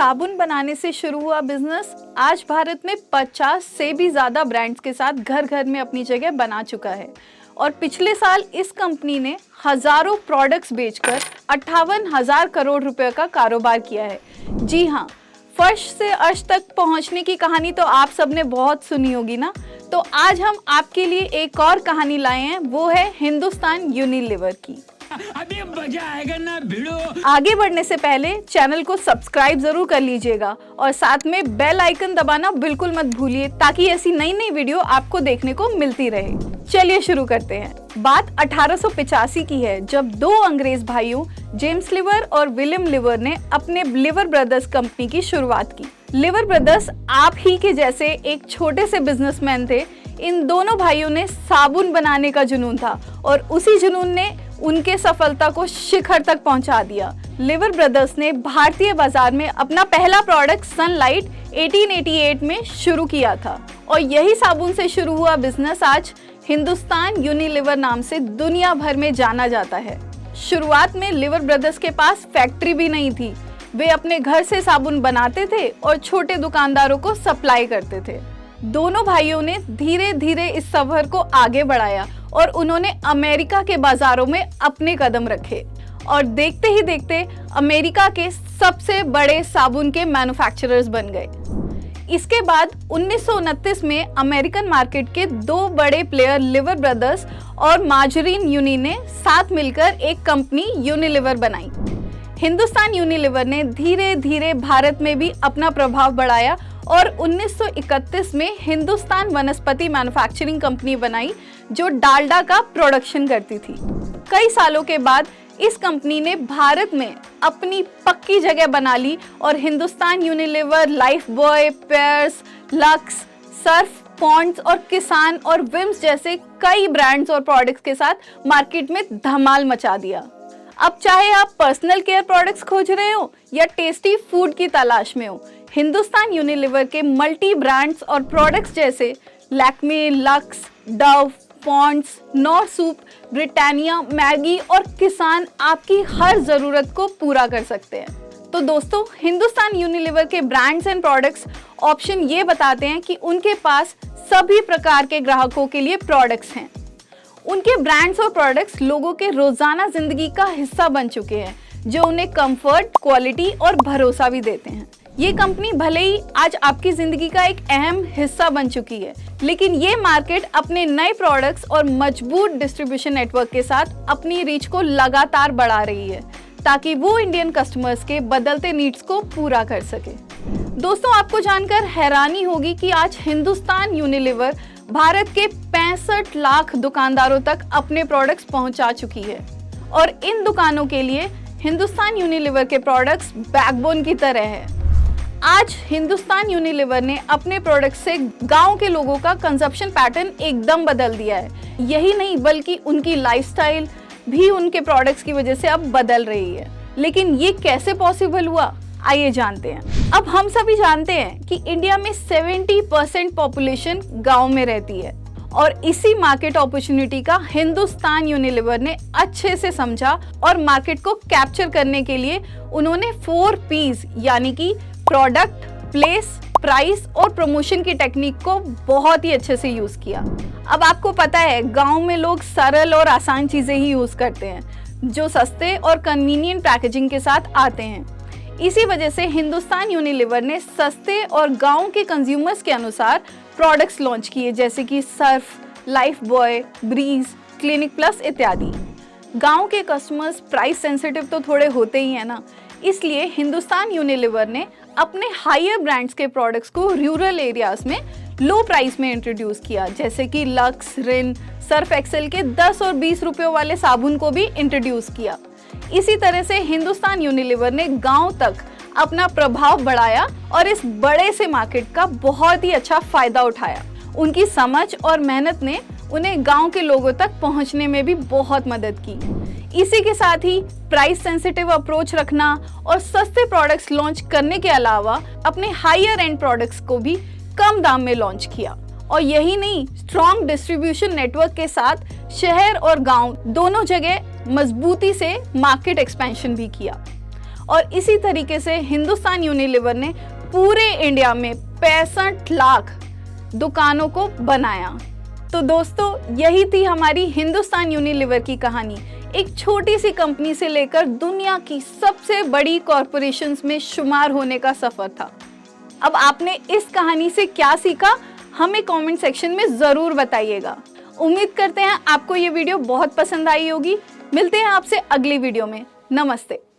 साबुन बनाने से शुरू हुआ बिजनेस आज भारत में 50 से भी ज्यादा ब्रांड्स के साथ घर घर में अपनी जगह बना चुका है और पिछले साल इस कंपनी ने हजारों प्रोडक्ट्स बेचकर 58,000 करोड़ रुपए का कारोबार किया है। जी हाँ, फर्श से अर्श तक पहुंचने की कहानी तो आप सबने बहुत सुनी होगी ना। तो आज हम आपके लिए एक और कहानी लाए हैं, वो है हिंदुस्तान यूनिलीवर की। अभी मजा आएगा ना भिड़ो। आगे बढ़ने से पहले चैनल को सब्सक्राइब जरूर कर लीजिएगा और साथ में बेल आइकन दबाना बिल्कुल मत भूलिए ताकि ऐसी नई नई वीडियो आपको देखने को मिलती रहे। चलिए शुरू करते हैं। बात 1885 की है, जब दो अंग्रेज भाइयों जेम्स लिवर और विलियम लिवर ने अपने लिवर ब्रदर्स कंपनी की शुरुआत की। लिवर ब्रदर्स आप ही के जैसे एक छोटे से बिजनेसमैन थे। इन दोनों भाइयों ने साबुन बनाने का जुनून था और उसी जुनून ने उनके सफलता को शिखर तक पहुंचा दिया। लिवर ब्रदर्स ने भारतीय बाजार में अपना पहला प्रोडक्ट सनलाइट 1888 में शुरू किया था और यही साबुन से शुरू हुआ बिजनेस आज हिंदुस्तान यूनिलीवर नाम से दुनिया भर में जाना जाता है। शुरुआत में लिवर ब्रदर्स के पास फैक्ट्री भी नहीं थी। वे अपने घर से साबुन बनाते थे और छोटे दुकानदारों को सप्लाई करते थे। दोनों भाइयों ने धीरे धीरे इस सफर को आगे बढ़ाया और उन्होंने अमेरिका के बाजारों में अपने कदम रखे और देखते ही देखते अमेरिका के सबसे बड़े साबुन के मैन्युफैक्चरर्स बन गए। इसके बाद 1929 में अमेरिकन मार्केट के दो बड़े प्लेयर लिवर ब्रदर्स और मार्जरीन यूनि ने साथ मिलकर एक कंपनी यूनिलीवर बनाई। हिंदुस्तान यूनिलीवर ने धीरे धीरे भारत में भी अपना प्रभाव बढ़ाया और 1931 में हिंदुस्तान वनस्पति मैन्युफैक्चरिंग कंपनी बनाई जो डालडा का प्रोडक्शन करती थी। कई सालों के बाद इस कंपनी ने भारत में अपनी पक्की जगह बना ली और Hindustan Unilever Lifebuoy, Pears, Lux, Surf, Pond's और किसान और विम्स जैसे कई ब्रांड्स और प्रोडक्ट्स के साथ मार्केट में धमाल मचा दिया। अब चाहे आप पर्सनल केयर प्रोडक्ट्स खोज रहे हो या टेस्टी फूड की तलाश में हो, हिंदुस्तान यूनिलीवर के मल्टी ब्रांड्स और प्रोडक्ट्स जैसे Lakme, Lux, Dove, Pond's, Knorr soup, Britannia, Maggi और किसान आपकी हर जरूरत को पूरा कर सकते हैं। तो दोस्तों, हिंदुस्तान यूनिलीवर के ब्रांड्स एंड प्रोडक्ट्स ऑप्शन ये बताते हैं कि उनके पास सभी प्रकार के ग्राहकों के लिए प्रोडक्ट्स हैं। उनके ब्रांड्स और प्रोडक्ट्स लोगों के रोजाना जिंदगी का हिस्सा बन चुके हैं, जो उन्हें कंफर्ट, क्वालिटी और भरोसा भी देते हैं। ये कंपनी भले ही आज आपकी जिंदगी का एक अहम हिस्सा बन चुकी है, लेकिन ये मार्केट अपने नए प्रोडक्ट्स और मजबूत डिस्ट्रीब्यूशन नेटवर्क के साथ अपनी रीच को लगातार बढ़ा रही है ताकि वो इंडियन कस्टमर्स के बदलते नीड्स को पूरा कर सके। दोस्तों, आपको जानकर हैरानी होगी कि आज हिंदुस्तान यूनिलीवर भारत के 65 लाख दुकानदारों तक अपने प्रोडक्ट्स पहुंचा चुकी है और इन दुकानों के लिए हिंदुस्तान यूनिलीवर के प्रोडक्ट्स बैकबोन की तरह है। आज हिंदुस्तान यूनिलीवर ने अपने प्रोडक्ट से गांव के लोगों का कंजप्शन पैटर्न एकदम बदल दिया है। यही नहीं बल्कि उनकी लाइफस्टाइल भी उनके प्रोडक्ट्स की वजह से अब बदल रही है। लेकिन ये कैसे पॉसिबल हुआ, आइए जानते हैं। अब हम सभी जानते हैं कि इंडिया में 70% पॉपुलेशन गांव में रहती है और इसी मार्केट अपॉर्चुनिटी का हिंदुस्तान यूनिलीवर ने अच्छे से समझा और मार्केट को कैप्चर करने के लिए उन्होंने 4 P's यानी कि प्रोडक्ट, प्लेस, प्राइस और प्रमोशन की टेक्निक को बहुत ही अच्छे से यूज किया। अब आपको पता है, गांव में लोग सरल और आसान चीजें ही यूज करते हैं जो सस्ते और कन्वीनियंट पैकेजिंग के साथ आते हैं। इसी वजह से हिंदुस्तान यूनिलीवर ने सस्ते और गांव के कंज्यूमर्स के अनुसार प्रोडक्ट्स लॉन्च किए, जैसे कि Surf, Lifebuoy, Breeze, Clinic Plus इत्यादि। गांव के कस्टमर्स प्राइस सेंसिटिव तो थोड़े होते ही है ना, इसलिए हिंदुस्तान यूनिलीवर ने अपने हायर ब्रांड्स के प्रोडक्ट्स को रूरल एरियाज में लो प्राइस में इंट्रोड्यूस किया, जैसे कि लक्स, रिन, सर्फ एक्सेल के 10 और 20 रुपयों वाले साबुन को भी इंट्रोड्यूस किया। इसी तरह से हिंदुस्तान यूनिलीवर ने गांव तक अपना प्रभाव बढ़ाया और इस बड़े से मार्केट का बहुत ही अच्छा फायदा उठाया। उनकी समझ और मेहनत ने उन्हें गांव के लोगों तक पहुंचने में भी बहुत मदद की। इसी के साथ ही प्राइस सेंसिटिव अप्रोच रखना और सस्ते प्रोडक्ट्स लॉन्च करने के अलावा अपने हायर एंड प्रोडक्ट्स को भी कम दाम में लॉन्च किया। और यही नहीं, स्ट्रॉन्ग डिस्ट्रीब्यूशन नेटवर्क के साथ शहर और गांव दोनों जगह मजबूती से मार्केट एक्सपेंशन भी किया। और इसी तरीके से हिंदुस्तान यूनिलीवर ने पूरे इंडिया में 65 लाख दुकानों को बनाया। तो दोस्तों यही थी हमारी हिंदुस्तान यूनिलीवर की कहानी। एक छोटी सी कंपनी से लेकर दुनिया की सबसे बड़ी कॉरपोरेशंस में शुमार होने का सफर था। अब आपने इस कहानी से क्या सीखा हमें कमेंट सेक्शन में जरूर बताइएगा। उम्मीद करते हैं आपको ये वीडियो बहुत पसंद आई होगी। मिलते हैं आपसे अगली वीडियो में। नमस्ते।